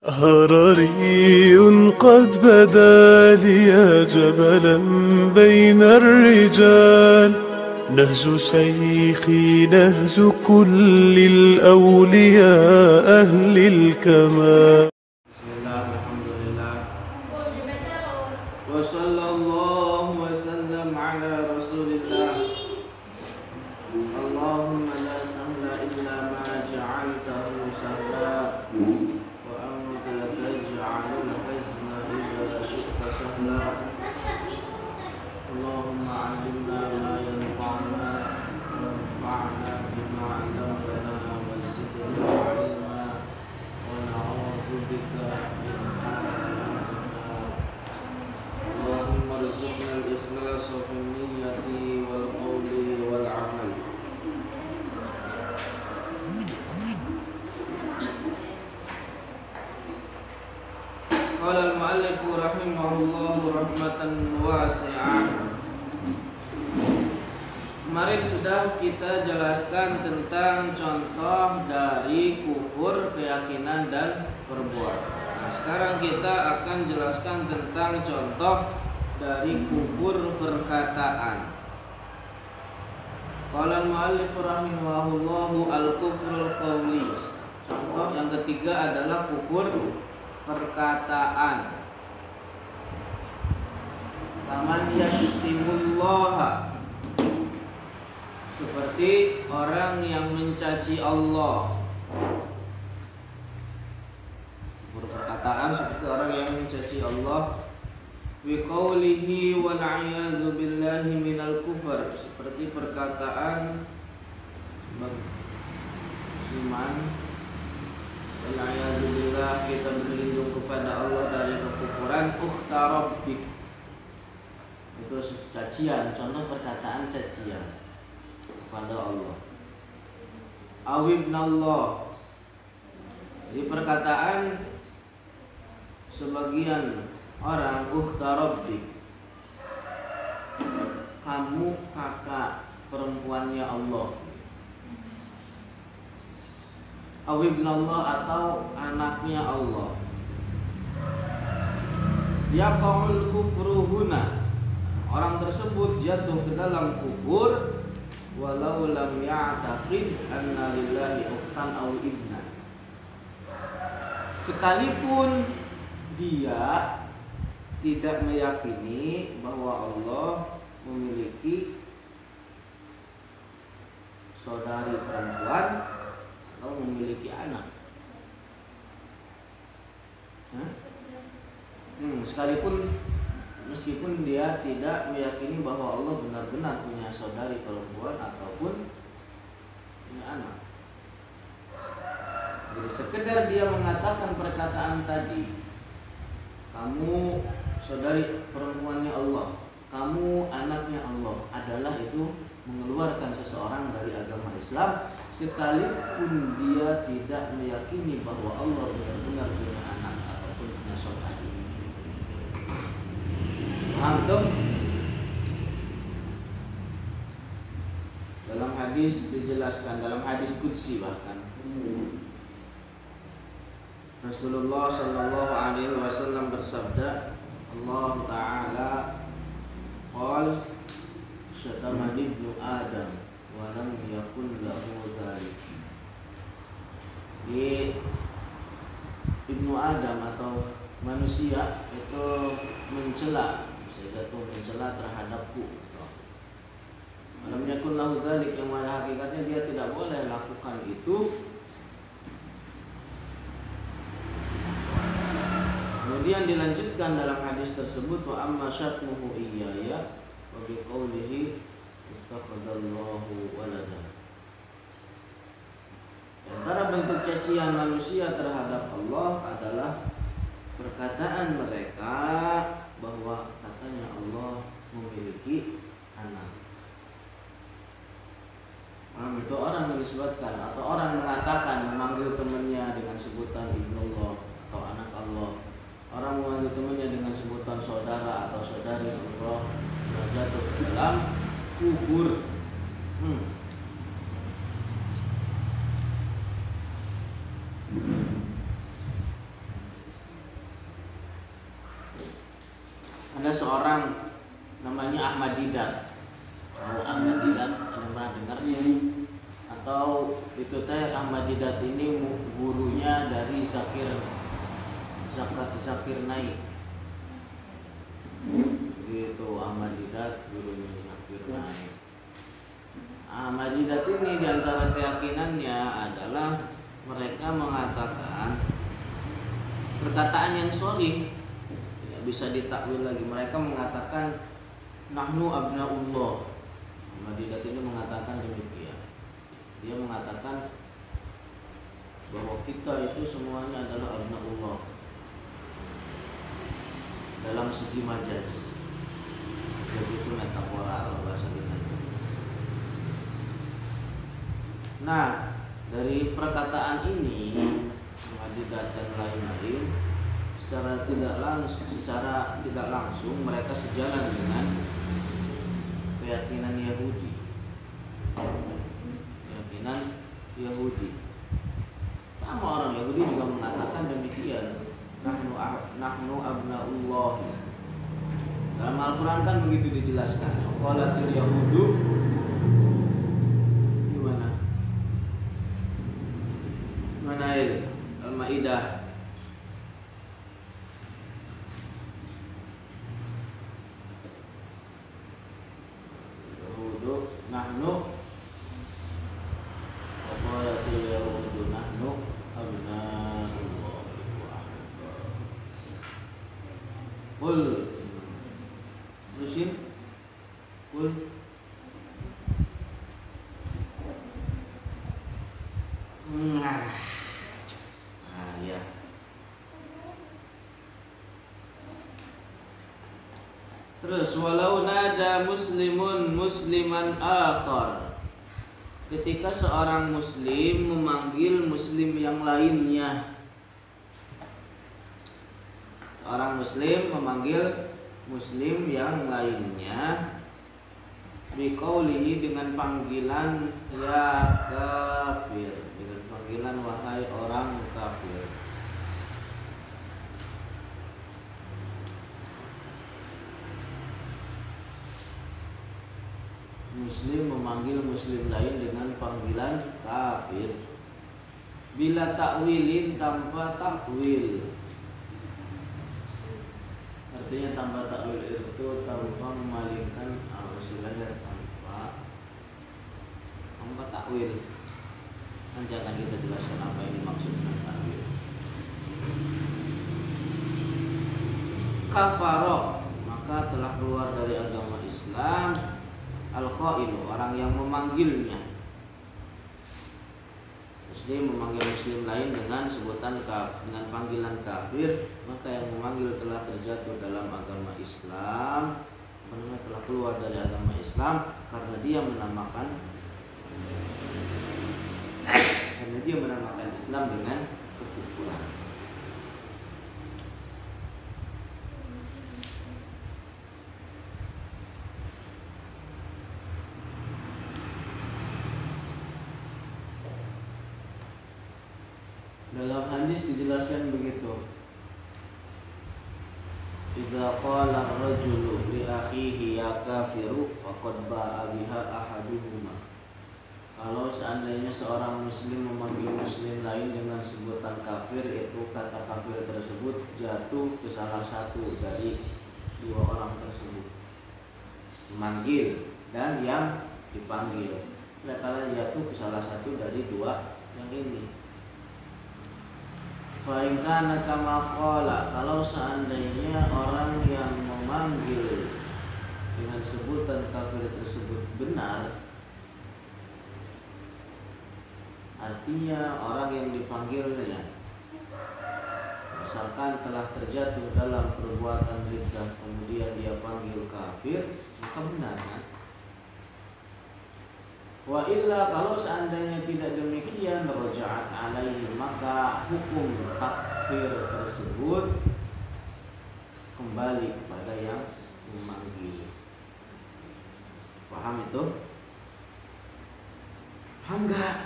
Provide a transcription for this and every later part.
هرري قد بدا لي جبلا بين الرجال، نهج شيخي نهج كل الأولياء أهل الكمال. بسم الله الحمد لله وصلى الله وسلم على رسول الله. اللهم لا سهل إلا ما جعلته سهلا وأنت تجعل الحزن إذا شئت سهلا. اللهم علمنا ما ينفعنا وانفعنا بما علمتنا وزدنا علما ونعوذ بك من النار. اللهم ارزقنا الإخلاص في النية والقول والعمل. قال المؤلف رحمه الله رحمة واسعة. Kemarin sudah kita jelaskan tentang contoh dari kufur, keyakinan, dan perbuatan. Nah, sekarang kita akan jelaskan tentang contoh dari kufur perkataan. Qala al-mu'allif rahimahullahu al-kufrul qawli. Contoh yang ketiga adalah kufur perkataan. Taman yashtimullaha, seperti orang yang mencaci Allah. Perkataan seperti orang yang mencaci Allah. Bi qawlihi wal a'yadzu billahi minal kufur, seperti perkataan Musliman wal a'yadzu billah, kita berlindung kepada Allah dari kekufuran. Ukhta rabbik, itu cacian, contoh perkataan cacian kepada Allah. Awibnallah, jadi perkataan sebagian orang, ukhta rabbik, kamu kakak perempuannya Allah. Awibnallah, atau anaknya Allah. Yaqa'ul kufru huna, orang tersebut jatuh ke dalam kufur walau lam ya'taqid anna lillahi ukhtan aw ibnan, sekalipun dia tidak meyakini bahwa Allah memiliki saudari perempuan atau memiliki anak. Sekalipun meskipun dia tidak meyakini bahwa Allah benar-benar punya saudari perempuan ataupun punya anak. Jadi sekedar dia mengatakan perkataan tadi, kamu saudari perempuannya Allah, kamu anaknya Allah, adalah itu mengeluarkan seseorang dari agama Islam, sekalipun dia tidak meyakini bahwa Allah benar-benar punya anak ataupun punya saudari. Paham tuh? Dalam hadis dijelaskan, dalam hadis qudsi bahkan, Rasulullah sallallahu alaihi wasallam bersabda, Allah Ta'ala qala syatamani ibnu Adam wa lam yakun lahu dzalik. Di Ibnu Adam atau manusia itu mencela, jatuh mencela terhadapku. Malam yakun lahu dzalik, yang pada hakikatnya dia tidak boleh lakukan itu. Kemudian dilanjutkan dalam hadis tersebut, wa amma syatmuhu iyaya wa biqaulihi ittakhadallahu walada. Antara bentuk cacian manusia terhadap Allah adalah perkataan mereka bahwa katanya Allah memiliki anak. Itu orang menisbatkan atau orang mengatakan, memanggil temannya dengan sebutan ibnullah atau anak Allah. Orang memanggil temannya dengan sebutan saudara atau saudari Allah, jatuh ke dalam kufur. Ada seorang namanya Ahmad Didat. Tahu Ahmad Didat? Ada yang pernah dengar? Atau itu teh Ahmad Didat ini gurunya dari Zakir Naik. Gitu Ahmad Didat gurunya Zakir Naik. Ahmad Didat ini diantara keyakinannya adalah mereka mengatakan perkataan yang sholih tidak bisa ditakwil lagi. Mereka mengatakan nahnu abnaullah. Ahmad Didat ini mengatakan demikian. Dia mengatakan bahwa kita itu semuanya adalah abnaullah dalam segi majaz. Majaz itu metafora kalau bahasa kita. Nah, dari perkataan ini Ahmad Didat dan lain-lain secara tidak langsung mereka sejalan dengan keyakinan Yahudi. Sama orang Yahudi juga mengatakan demikian. Nahnu abnaullah. Dalam Al-Quran kan begitu dijelaskan. Qalatil yahudu gimana? Mana Al-Maidah. Yahudu nahnu qalatil yahudu nahnu abnaullah wa ahibah. Qul terusin. Qul ya. Terus walau nada muslimun musliman akhar. Ketika seorang muslim memanggil muslim yang lainnya. Seorang muslim memanggil muslim yang lainnya biqaulihi dengan panggilan ya kafir, dengan panggilan wahai orang kafir. Muslim memanggil muslim lain dengan panggilan kafir bila takwilin tanpa takwil. Artinya tanpa takwil itu tanpa memalingkan istilahnya tanpa takwil. Nanti akan kita jelaskan apa ini maksud dengan takwil. Kafaro, maka telah keluar dari agama Islam al-qailu, orang yang memanggilnya. Muslim memanggil muslim lain dengan sebutan dengan panggilan kafir, maka yang memanggil telah terjatuh dalam agama Islam, telah keluar dari agama Islam karena dia menamakan Islam dengan kekufuran. Dalam hadis dijelaskan begitu. Idza qala ar-rajulu li akhihi ya kafiru faqad ba'a biha ahaduhuma. Kalau seandainya seorang muslim memanggil muslim lain dengan sebutan kafir, itu kata kafir tersebut jatuh ke salah satu dari dua orang tersebut. Memanggil dan yang dipanggil. Kalau jatuh ke salah satu dari dua yang ini. Fa'inkan kama qala, kalau seandainya orang yang memanggil dengan sebutan kafir tersebut benar, artinya orang yang dipanggilnya misalkan telah terjatuh dalam perbuatan riddah kemudian dia panggil kafir, maka benar kan? Wa illa, kalau seandainya tidak demikian, raja'at alaihi, maka hukum takfir tersebut kembali kepada yang memanggil. Paham itu? Paham enggak?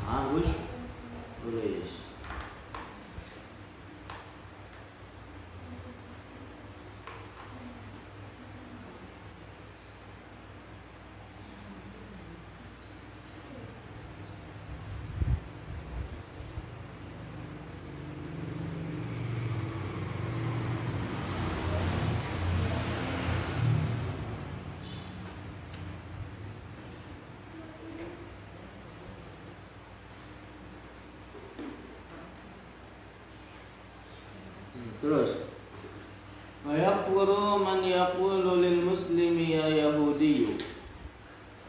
Harus tulis. Terus wa yakfuru man yaqulu lil muslimi ya yahudiyyu.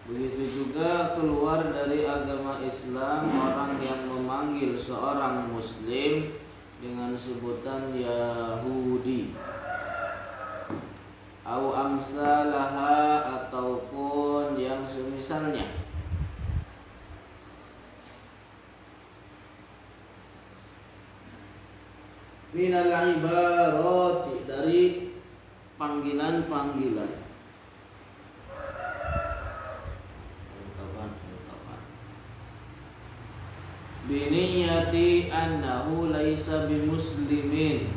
Begitu juga keluar dari agama Islam orang yang memanggil seorang muslim dengan sebutan Yahudi. Au amsalaha, ataupun yang semisalnya. Minal ibarati, dari panggilan-panggilan. Biniyati annahu laisa bimuslimin,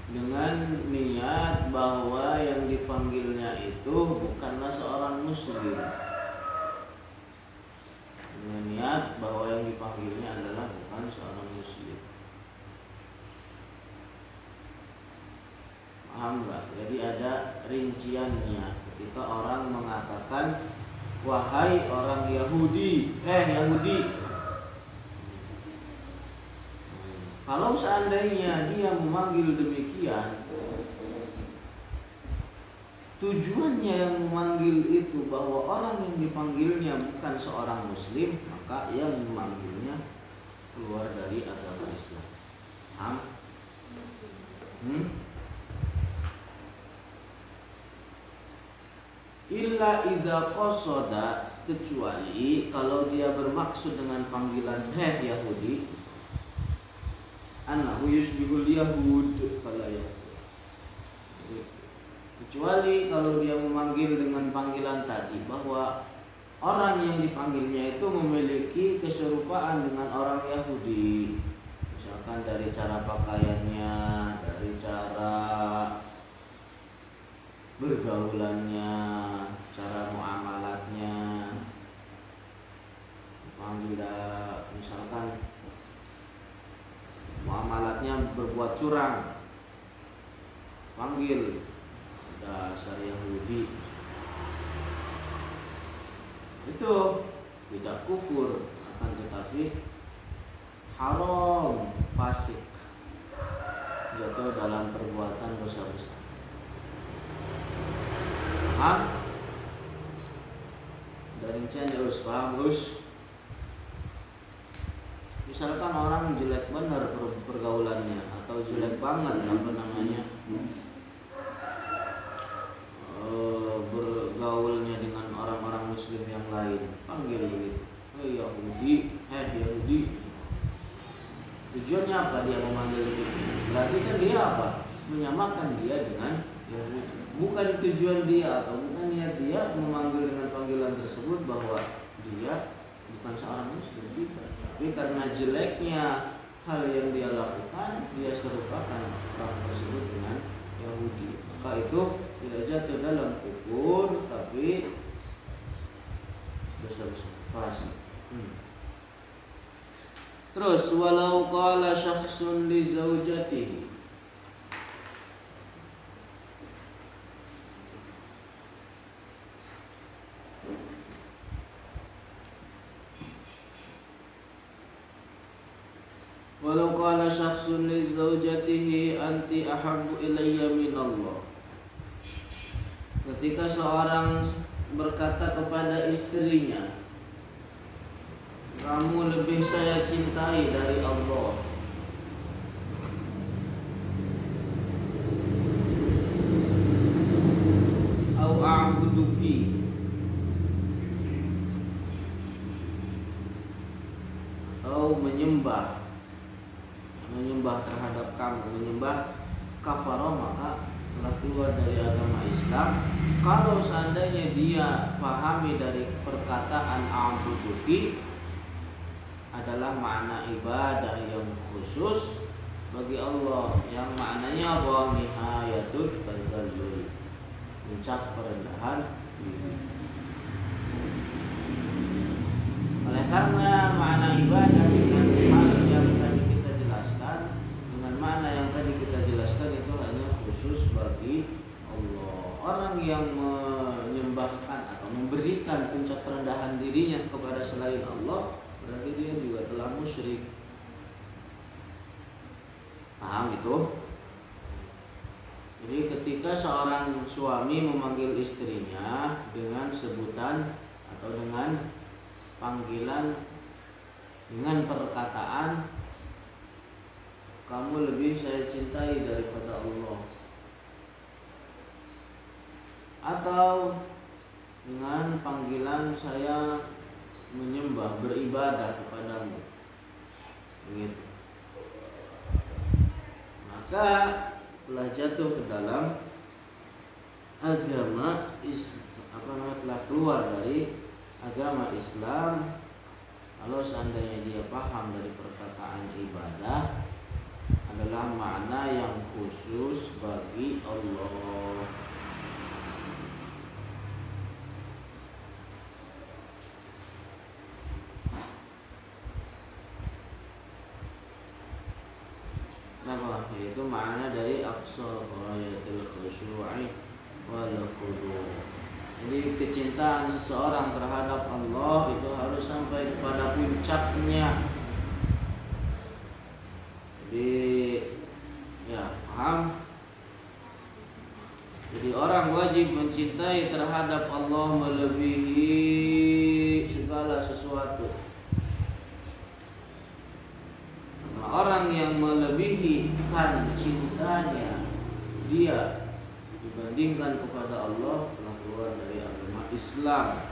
dengan niat bahwa yang dipanggilnya itu bukanlah seorang muslim. Dengan niat bahwa yang dipanggilnya adalah bukan seorang muslim. Paham nggak? Jadi ada rinciannya ketika orang mengatakan wahai orang Yahudi, Yahudi. Kalau seandainya dia memanggil demikian, tujuannya yang memanggil itu bahwa orang yang dipanggilnya bukan seorang muslim, maka yang memanggilnya keluar dari agama Islam. Paham? Illa idza qasada, kecuali kalau dia bermaksud dengan panggilan Yahudi annahu yushbihul yahud fala yahud. Kecuali kalau dia memanggil dengan panggilan tadi bahwa orang yang dipanggilnya itu memiliki keserupaan dengan orang Yahudi, misalkan dari cara pakaiannya, dari cara bergaulannya, cara muamalatnya, dipanggil misalkan muamalatnya berbuat curang, panggil dasar Yahudi, itu tidak kufur, akan tetapi haram, fasik, jatuh dalam perbuatan dosa besar. Paham? Dari rincian terus paham terus. Misalkan orang jelek benar pergaulannya atau jelek banget bergaulnya dengan orang-orang muslim yang lain, panggil begitu, Yahudi, Yahudi. Tujuannya apa dia memanggil itu? Berarti kan dia apa? Menyamakan dia dengan Yahudi. Bukan tujuan dia atau bukan niat dia memanggil dengan panggilan tersebut bahwa dia bukan seorang muslim, tidak. Tapi karena jeleknya hal yang dia lakukan, dia serupakan orang tersebut dengan Yahudi. Maka itu tidak jatuh dalam kufur, tapi dosa besar, fasik. Terus walau qala syakhsun li zaujatihi, walau qala syakhsun li zaujatihi anti ahabbu ilayya minallah. Ketika seorang berkata kepada istrinya, kamu lebih saya cintai dari Allah. Au a'buduki, atau menyembah terhadap kamu, menyembah kafara, maka telah keluar dari agama Islam. Kalau seandainya dia pahami dari perkataan a'buduki adalah makna ibadah yang khusus bagi Allah, yang maknanya apa? Nihayatul tadzallul, puncak perendahan diri. Oleh karena makna ibadah dengan hal yang tadi kita jelaskan, dengan makna yang tadi kita jelaskan itu hanya khusus bagi Allah. Orang yang menyembahkan atau memberikan puncak perendahan dirinya kepada selain Allah, berarti dia juga telah musyrik. Paham Ketika seorang suami memanggil istrinya dengan sebutan atau dengan panggilan dengan perkataan kamu lebih saya cintai daripada Allah, atau dengan panggilan saya menyembah beribadah kepadamu, begitu, maka telah jatuh ke dalam agama telah keluar dari agama Islam. Kalau seandainya dia paham dari perkataan ibadah adalah makna yang khusus bagi Allah. Yaitu makna dari aqsa ghayatil khusyu'i wal khudu'. Jadi kecintaan seseorang terhadap Allah itu harus sampai kepada puncaknya. Jadi ya paham. Jadi orang wajib mencintai terhadap Allah melebihi segala sesuatu. Orang yang melebihkan cintanya dia dibandingkan kepada Allah telah keluar dari agama Islam.